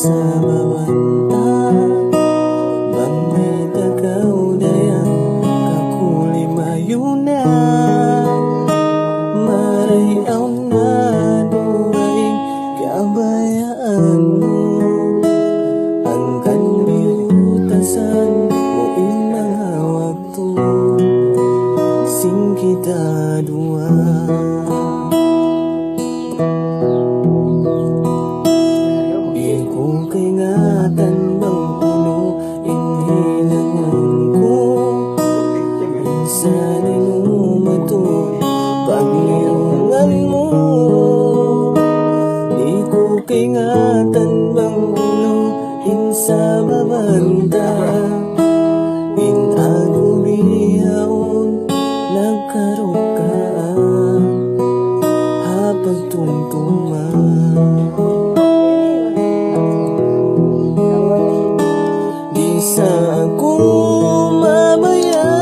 sa babanta bang may tagaw dayang kakulimayo na marayaw na duwaing kabayaan mo ang kanliutasan mo inahawag to sing kita dua. Ingatan bang puno inilangan ko minsan inumatong paglirungan mo. Di ko kaingatan bang puno insa babanta inagubihaon nagkarokaan hapagtungtungan. Sa ako mabaya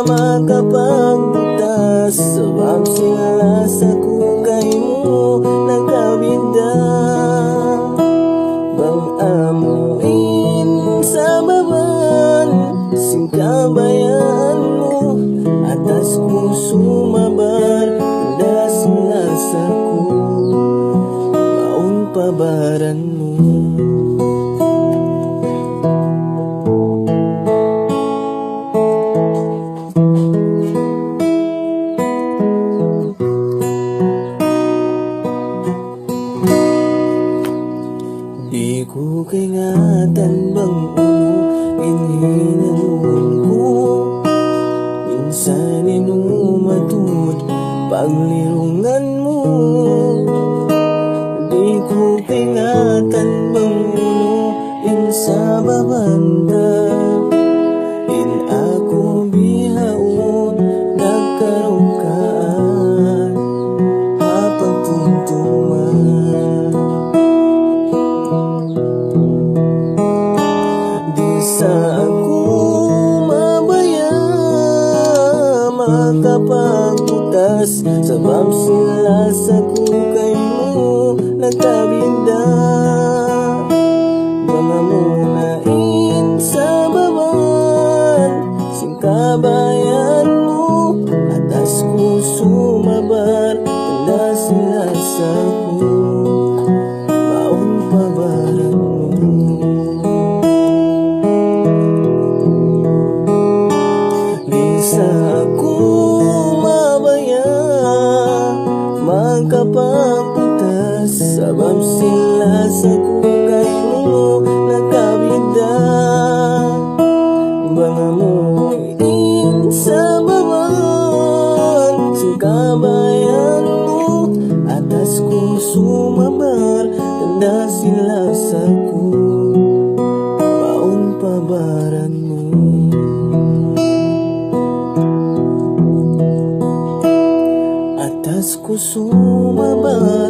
makapagbutas sabab sila sa kukay mo nagkabinda bang amuin sa baban singkabayan mo atas ko sumabar handa sila sa ko maun pabaran mo. Di ko kaingatan bang ulo inhinangon ko minsan inumatod paglirungan mo. Di ko kaingatan bang ulo insa babanda in ako bihaon nagkarokaan hapagtuntuman. Sa ako mabaya makapagbutas sabab sila sa kukay mo nagkabinda mga munain sa baban singkabayan mo atas ko sumabar handa sila sa ko maun pabaran mo. Sa ako mabaya magkapagputas sabab sila sa kukay mo nagkabinda mga muin sa baban singkabayan mo atas ko sumabar tanda sila sa ko maun pabaran mo. Atas ko sumabar